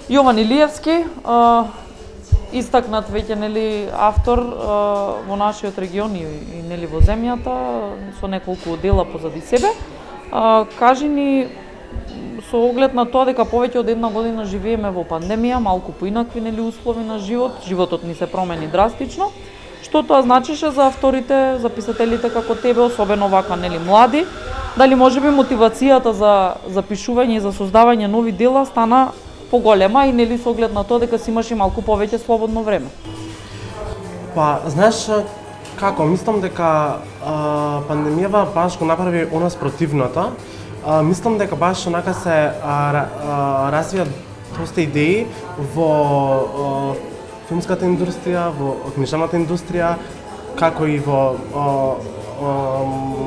Јован Илиевски, истакнат веќе автор во нашиот регион и во земјата со неколку дела позади себе. Кажи ни, со оглед на тоа дека повеќе од една година живееме во пандемија, малку поинакви услови на животот ни се промени драстично. Што тоа значише за авторите, за писателите како тебе, особено вака млади? Дали можеби мотивацијата за пишување и за создавање нови дела стана поголема и со оглед на тоа дека си имаш и малку повеќе слободно време? Па, знаеш како, мислам дека пандемијава баш го направи она спротивното. Мислам дека баш онака се развија доста идеи во филмската индустрија, во книжевната индустрија, како и во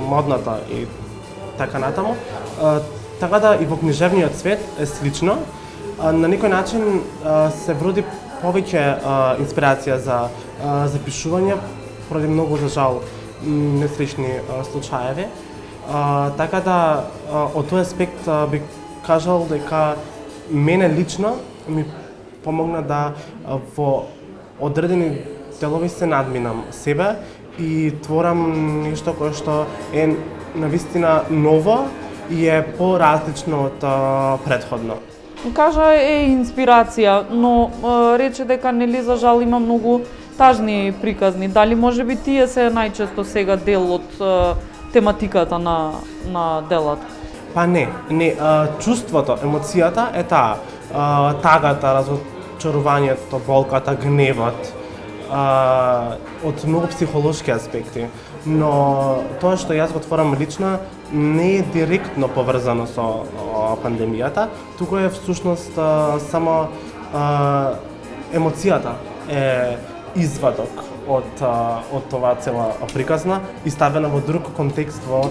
модната и така натаму. Така да и во книжевниот свет е слично. На некој начин се вроди повеќе инспирација за пишување, поради многу за жал несреќни случаеви. Така да од тој аспект би кажал дека мене лично ми помогна да во одредени делови се надминам себе и творам нешто кое што е навистина ново и е поразлично од претходно. Кажа е инспирација, но рече дека за жал има многу тажни приказни. Дали можеби тие се најчесто сега дел од тематиката на делата? Па не, чувството, емоцијата е таа, тагата, разочарувањето, болката, гневот, од многу психолошки аспекти. Но тоа што јас го творам лично не е директно поврзано со пандемијата, туку е всушност само емоцијата е извадок од тоа цела приказна и ставена во друг контекст во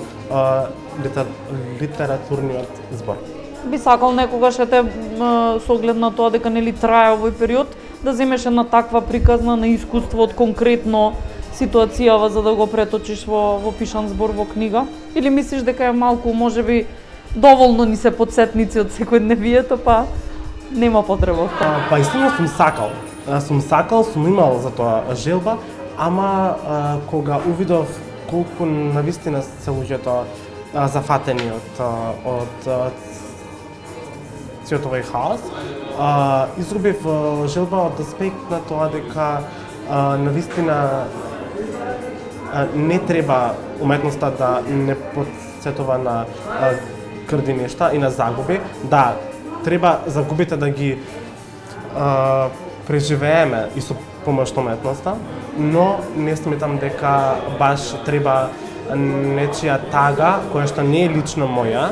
литературниот збор. Би сакал некогаш со оглед на тоа дека трае овој период да земеш една таква приказна на искуство од конкретно ситуацијава за да го преточиш во пишан збор, во книга? Или мислиш дека е малку, можеби, доволно ни се подсетници од секојдневието, па нема потреба? Па истина сум сакал, сум имал за тоа желба, ама кога увидов колку навистина се луѓето зафатени од целиот овој хаос, изгубив желба од аспект на тоа дека навистина не треба уметноста да не подсетува на грди нешта и на загуби. Да, треба загубите да ги преживееме и со помош на уметноста, но не сметам дека баш треба нечија тага, која што не е лично моја,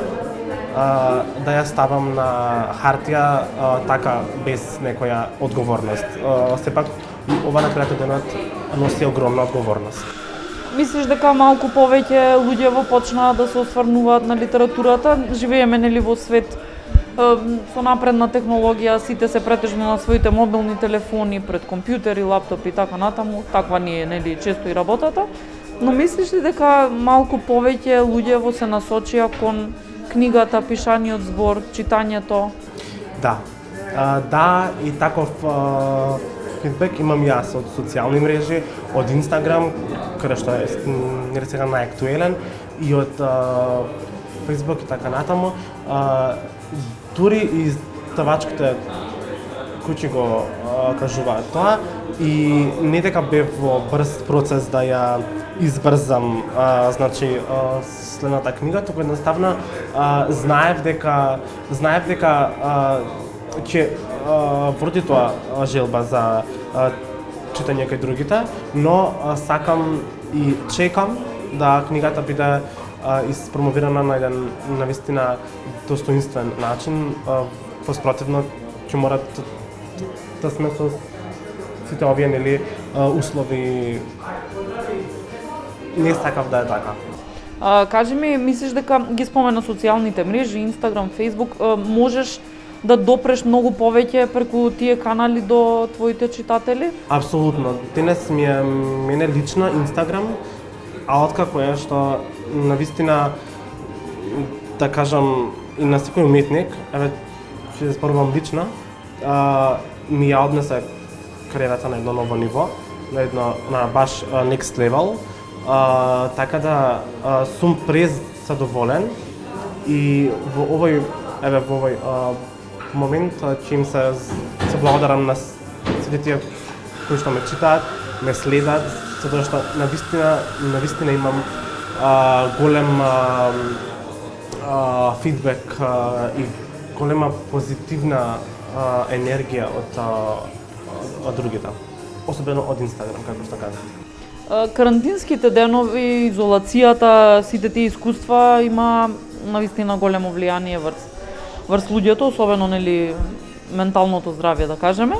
да ја ставам на хартија така без некоја одговорност. Сепак ова на крајот денот носи огромна одговорност. Мислиш дека малку повеќе луѓе почнаа да се осврнуваат на литературата? Живееме во свет со напредна технологија, сите се претежно на своите мобилни телефони, пред компјутери, лаптопи и така натаму. Таква ни е често и работата. Но мислиш ли дека малку повеќе луѓе се насочија кон книгата, пишаниот збор, читањето? Да, и таков фидбек имам јас од социјални мрежи, од Инстаграм, каде што е сега најактуелен, и од Фејсбук и така натаму. Дури и издавачките куќи го кажуваат тоа и не дека бев во брз процес да ја избрзам следната книга, туку едноставно знаев дека ќе вроди тоа желба за читање кај другите, но сакам и чекам да книгата биде испромовирана на еден навистина достоинствен начин. Воспротивно ќе мора да сме со сите овие услови. Не сакав да е така. Кажи ми, мислиш дека ги спомена социјалните мрежи, Инстаграм, Фејсбук, можеш да допреш многу повеќе преку тие канали до твоите читатели? Апсолутно. Денес ми е мене лично Инстаграм, а откако е што навистина, да кажам, и на секој уметник, ќе зборувам лично, ми ја однесе кариерата на едно ново ниво, на баш next level. Така да сум презадоволен и во овој момент ќе им се благодарам на сите тие кои што ме читаат, ме следат, затоа што навистина имам голем фидбек и голема позитивна енергија од другите, особено од Инстаграм, како што кажа. Карантинските денови, изолацијата, сите тие искуства има навистина големо влијание врз луѓето, особено нели менталното здравје, да кажеме.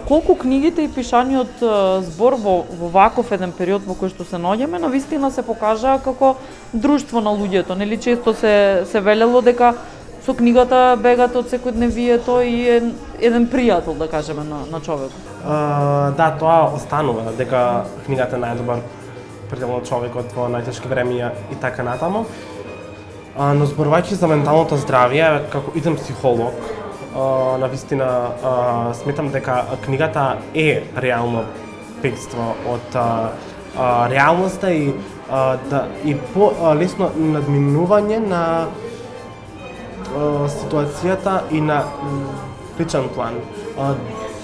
Колку книгите и пишаниот збор во ваков еден период во кој што се наоѓаме, навистина се покажаа како друштво на луѓето. Нели често се велело дека со книгата бегате од секојдневието и е еден пријател, да кажеме, на човекот. Да, тоа останува, дека книгата е најдобар пријател на човекот во најтешки времиња и така натаму. Но зборувајќи за менталното здравје, како идем психолог, навистина сметам дека книгата е реално бегство од реалноста и по лесно надминување на ситуацијата и на личен план.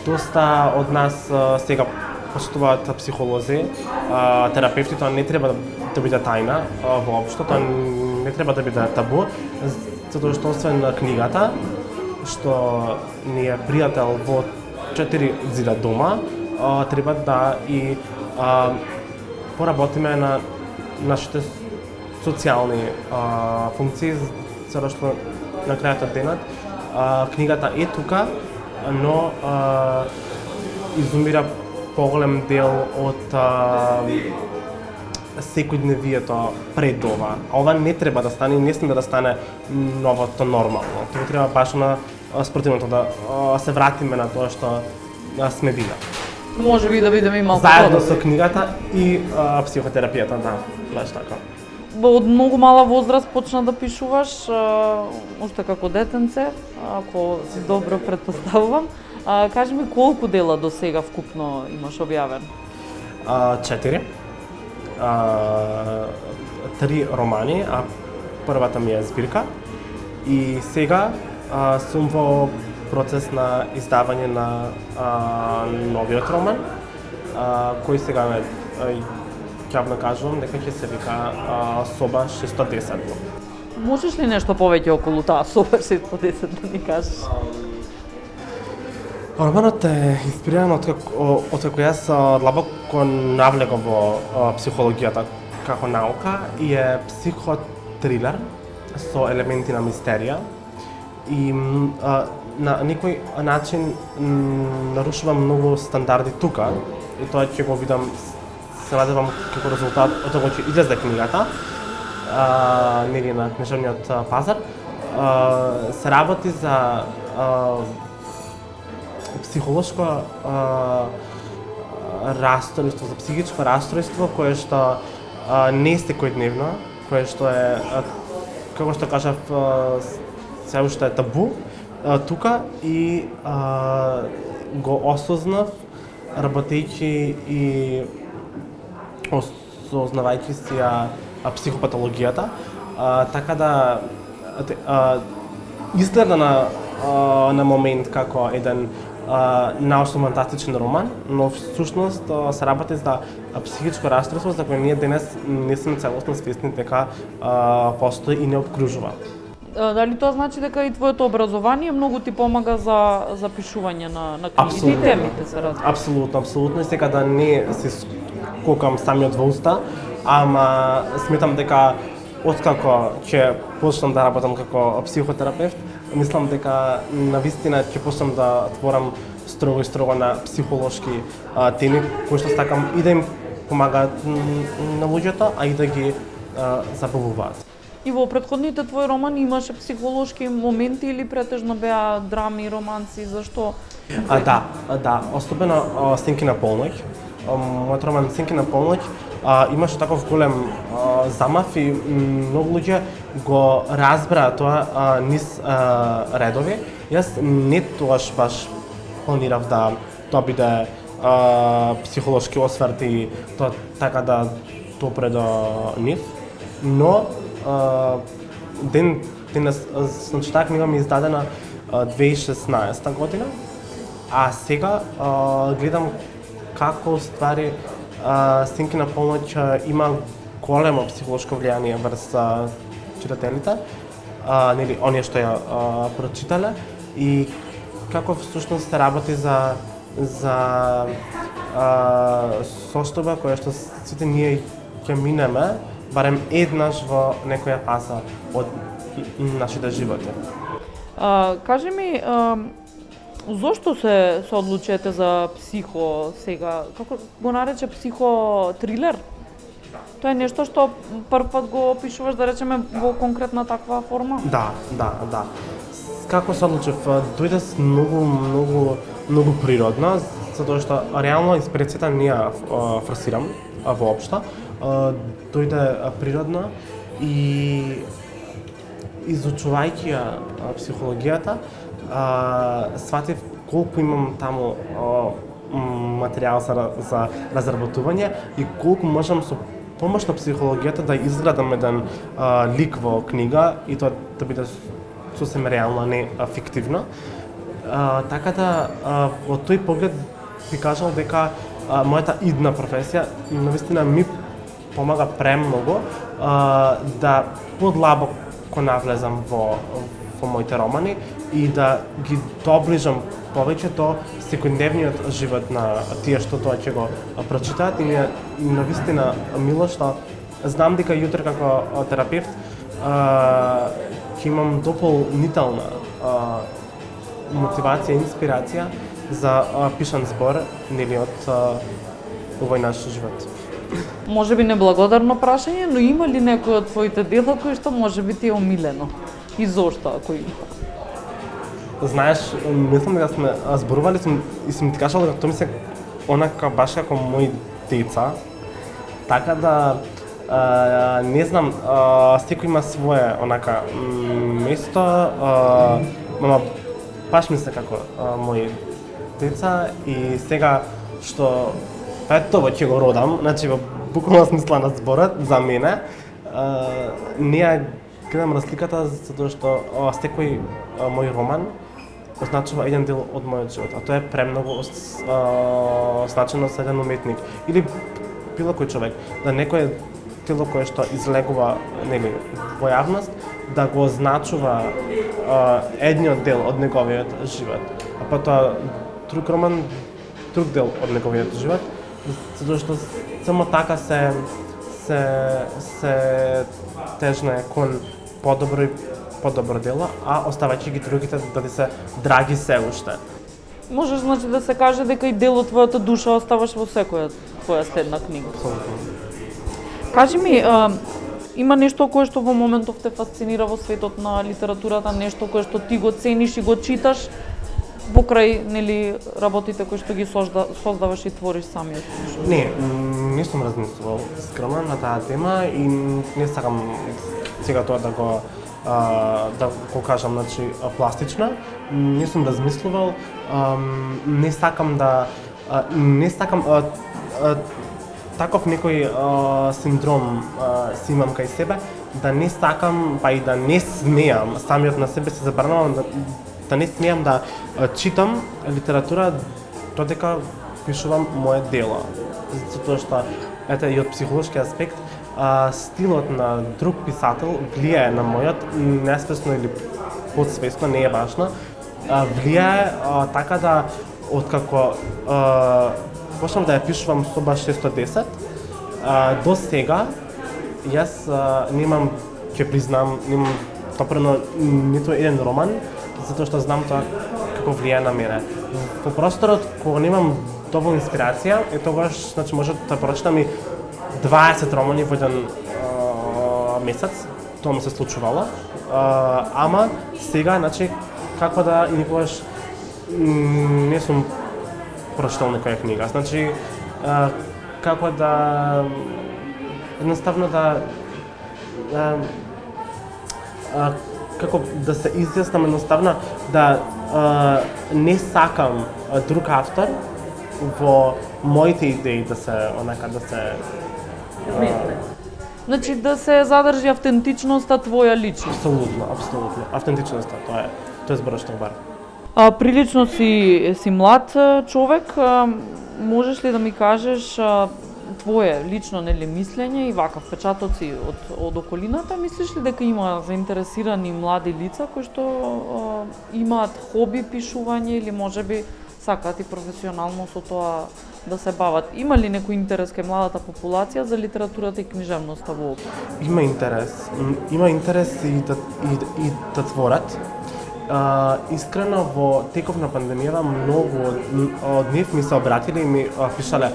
Доста од нас сега почитуваат психолози, терапевти, тоа не треба да биде тајна воопшто, тоа не треба да биде табу, затоа што освен на книгата, што ни е пријател во 4 зида дома, треба да и поработиме на нашите социјални функции, затоа што на крајот од денот книгата е тука, но изумира поголем дел од секојдневието пред ова. А ова не треба да стане, не сме да стане новото нормално. Тоа треба баш на спротивното да се вратиме на тоа што сме биле. Може би да видиме и малку заедно со книгата и психотерапијата, да, баш така. Од многу мала возраст почна да пишуваш, уште како детенце, ако си добро претпоставувам. Кажи ми колку дела до сега вкупно имаш објавен? 4. 3 романи, а првата ми е збирка. И сега сум во процес на издавање на новиот роман, кој сега јавно кажувам дека ќе се вика Соба 610. Можеш ли нешто повеќе околу таа Соба 610 да ни кажеш? Романот е инспириран од како јас длабоко навлегов во психологијата како наука и е психотрилер со елементи на мистерија и на некој начин нарушува многу стандарди тука и тоа ќе го видам, се надевам како резултат од тоа ќе излезе книгата нели на книжевниот пазар. Се работи за психолошко расстройство, за психичко расстройство кое што не е секојдневно, кое што е, како што кажав, се уште е табу тука и го осознав работејќи и осознавајќи си психопатологијата, така да изгледа на момент како еден научно-фантастичен роман, но всушност се работи за психичко расстройство за кој ние денес не сме целосно свесни дека постои и не обкружува. Дали тоа значи дека и твоето образование многу ти помага за пишување на книгите и темите се различни? Апсолутно. И сега да не се скокам самиот во уста, ама сметам дека откако ќе почнам да работам како психотерапевт, мислам дека навистина ќе почнам да творам строго на психолошки теми кои што сакам и да им помагаат на луѓето, а и да ги забавуваат. И во претходните твои романи имаше психолошки моменти или претежно беа драми, романси, зашто? Да, особено Сенки на полноќ. Мојот роман Сенки на полноќ имаше таков голем замав и многу луѓе го разбраа тоа низ редови Јас не тогаш баш планирав да тоа биде психолошки осврт и тоа така да допре до нив, но значи таа книга ми е издадена 2016 година, а сега гледам како ствари Сенкина полноќ има големо психолошко влијание врз читателите, нели оние што ја прочитале и како всушност се работи за состојба која што сите ние ќе минеме барем еднаш во некоја фаза од нашите животи. Кажи ми, зошто се одлучете за психо сега? Како го нарече психотрилер? Тоа е нешто што прв пат го опишуваш, да речеме, во конкретна таква форма? Да. Како се одлучив? Дојде многу природно, затоа што реално инспирацијата не ја форсирам воопшто. Дојде природно и изучувајќи ја психологијата, сватив колку имам таму материјал за разработување и колку можам со помош на психологијата да изградам еден лик во книга и тоа да биде сосем реално, а не фиктивно. Така да во тој поглед би кажал дека мојата идна професија навистина ми помага премногу да подлабоко навлезам во моите романи и да ги доближам повеќе до секојдневниот живот на тие што тоа ќе го прочитаат и ми е навистина мило што знам дека јутре како терапевт ќе имам дополнителна мотивација и инспирација за пишан збор нели од овој наш живот. Може би неблагодарно прашање, но има ли некој од твоите дела кој што може би ти е омилено? И зошто, ако има? Знаеш, мислам дека сме зборували и сум ти кажал дека тоа ми се онака баш како мои деца. Така да не знам, секој има свое онака место, мама баш ми се како мои деца и сега што петово ќе го родам, значи во буквална смисла на зборот за мене, не ја гледам разликата затоа што секој мој роман означува еден дел од мојот живот, а тоа е премногу значено за еден уметник или било кој човек, да некое дело кое што излегува нели во јавност да го означува едниот дел од неговиот живот, а потоа друг роман друг дел од неговиот живот, затоа што само така се тежне кон подобро дело, а оставајќи ги другите да се драги се уште. Можеш значи да се каже дека и дел од твојата душа оставаш во секоја твоја следна книга. Апсолутно. Кажи ми, има нешто кое што во моментов те фасцинира во светот на литературата, нешто кое што ти го цениш и го читаш покрај нели работите кои што ги создаваш и твориш самиот? Не сум размислувал скромен на таа тема и не сакам сега тоа да го кажам, значи пластично. Не сум размислувал, не сакам таков некој синдром си имам кај себе, да не сакам, па и да не смеам, самиот на себе се забранувам да не смеам да читам литература додека пишувам моje дело. Затоа што ете и од психолошки аспект стилот на друг писател влијае на мојот, несвесно или подсвесно, не е важно. Влијае така да откако почнав да ја пишувам Соба 610, до сега јас немам, ќе признам, немам топрено ниту еден роман, затоа што знам тоа како влијае на мене. Во просторот кога немам доволно инспирација, тогаш значи може да прочитам и 20 романи во еден месец, тоа ми се случувало. Ама сега значи како да и никогаш не сум прочитал некоја книга. Значи како да едноставно како да се изјаснам едноставно да не сакам друг автор во моите идеи да се Значи да се задржи автентичноста твоја лична. Апсолутно. Автентичноста, тоа е зборот што бар. Прилично си млад човек, можеш ли да ми кажеш твое лично мислење и вака впечатоци од околината, мислиш ли дека има заинтересирани млади лица кои што имаат хоби пишување или можеби сакаат и професионално со тоа да се бават? Има ли некој интерес кај младата популација за литературата и книжевноста воопшто? Има интерес и да творат. Искрено во теков на пандемијава многу од нив ми се обратиле и ми пишале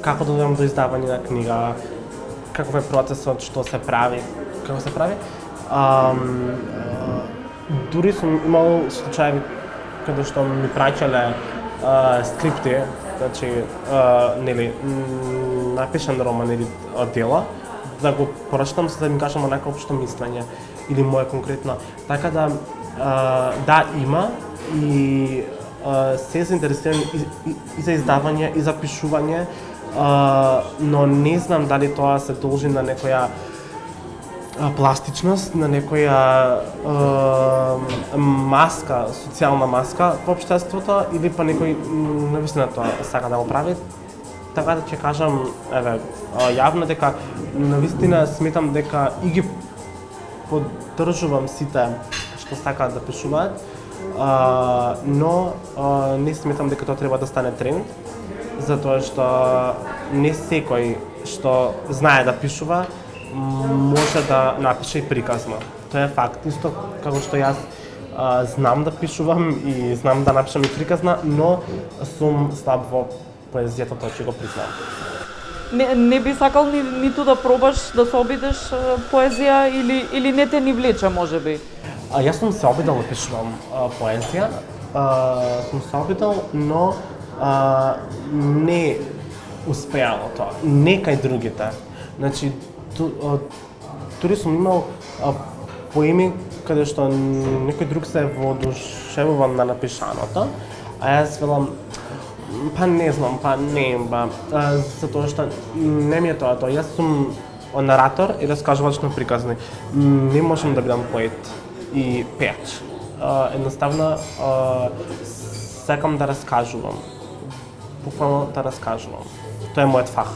како да дојдам до издавање на книга, каков е процесот, што се прави, како се прави. Дури сум имал случаи каде што ми праќале скрипти, значи напишан роман или дела, да го прочитам за да ми кажам онака општо мислење или моја конкретно. Така да има и се заинтересирани и за издавање и за пишување, но не знам дали тоа се должи на некоја пластичност, на некоја маска, социјална маска во општеството или па некој навистина тоа сака да го прави. Така да ќе кажам, јавно дека навистина сметам дека и ги поддржувам сите што сакаат да пишуваат, но не сметам дека тоа треба да стане тренд, затоа што не секој што знае да пишува може да напише и приказно. Тоа е факт. Исто како што јас знам да пишувам и знам да напишам и приказна, но сум слаб во поезијата, тоа ќе го признам. Не би сакал ниту да пробаш да се обидеш поезија или не те ни влече можеби? Јас сум се обидел да пишувам поезија, сум се обидел, но не успеало тоа, не кај другите. Значи, дури сум имал поеми каде што некој друг се воодушевува на напишаното, а јас велам, па не знам, затоа што не ми е тоа. Јас сум наратор и раскажувач на приказни. Не можам да бидам поет и пеач. Едноставно, сакам да раскажувам. Буквално да раскажувам. Тоа е мојот фах.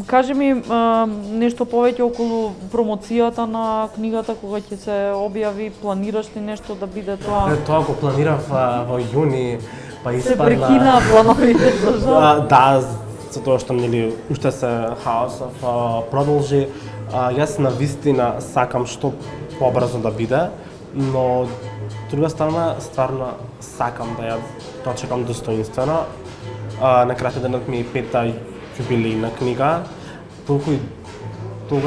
Кажи ми нешто повеќе околу промоцијата на книгата кога ќе се објави, планираш ли нешто да биде тоа? Тоа го планирав во јуни, па испадна. Се прекина плановите за жал? Да, затоа што уште се хаосов продолжи. Јас навистина сакам што побрзо да биде, но друга страна стварно сакам да ја дочекам достоинствено. На крај денот ми е 5-та јубилејна книга. Толку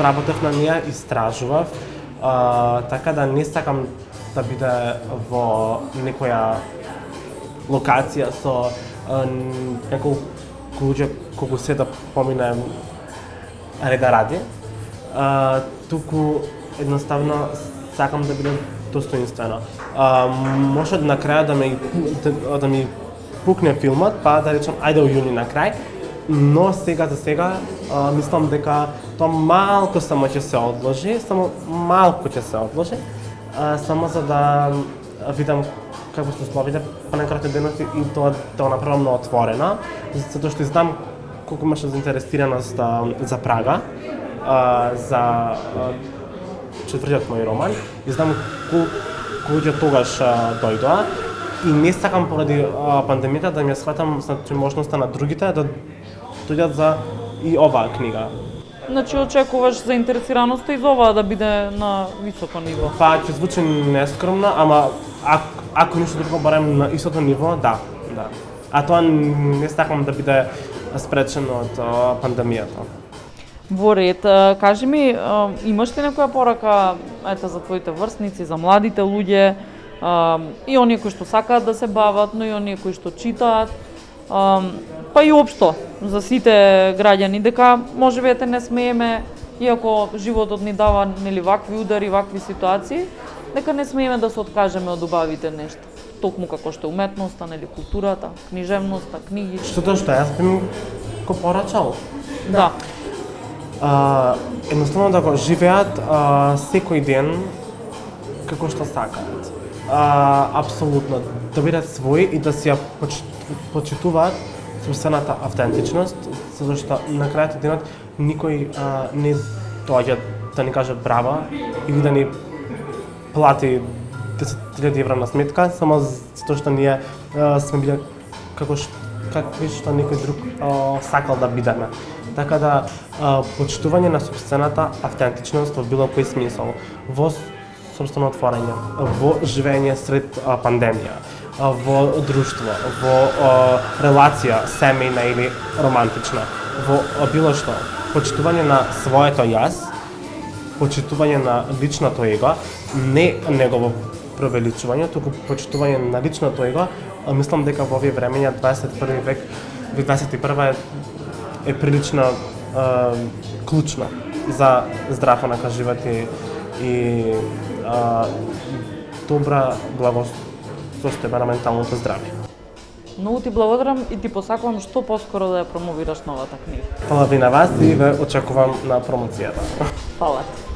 работев на неја, истражував, така да не сакам да биде во некоја локација со неколку луѓе колку се да помине реда ради. Туку едноставно сакам да биде достоинствено. Може на крај да ми пукне филмот, па да речам ајде во јуни на крај, но сега за сега мислам дека тоа малку само ќе се одложи, само за да видам како се условите па на крај денот и тоа да го направам на отворено, затоа што знам колку имаше заинтересираност за Прага, за четвртиот мој роман, и знам колку луѓе тогаш дојдоа и не сакам поради пандемијата да ми ја схватам можноста на другите да дојдат за и оваа книга. Значи очекуваш заинтересираноста и за оваа да биде на високо ниво? Па ќе звучи нескромно, ама ако ништо друго барем на истото ниво, да. А тоа не сакам да биде спречено од пандемијата. Во ред, кажи ми, имаш ли некоја порака за твоите врсници, за младите луѓе, и оние кои што сакаат да се бават, но и оние кои што читаат, па и општо за сите граѓани, дека можеби ете не смееме, иако животот ни дава вакви удари, вакви ситуации, дека не смееме да се откажеме од убавите нешта? токму како што е уметноста, нели културата, книжевноста, книги. Што јас би го порачал. Да. Едноставно да го живеат секој ден како што сакаат. Апсолутно да бидат своји и да си ја почитуваат собствената автентичност, затоа што на крајот од денот никој не доаѓа да ни каже браво или да ни плати 10.000 евра на сметка, само затоа што ние сме биле какви што некој друг сакал да бидеме. Така да почитување на собствената автентичност во било кој смисол, во собствено отворање, во живење сред пандемија, во друштво, во релација семејна или романтична, во било што, почитување на своето јас, почитување на личното его, не негово провеличување, туку почитување на личното его. Мислам дека во овие времења 21 век, 21 е прилично клучно за здрав онака живот и добра благосостојба на менталното здравје. Многу ти благодарам и ти посакувам што поскоро да ја промовираш новата книга. Фала ви на вас и ве очекувам на промоцијата. Фала ти.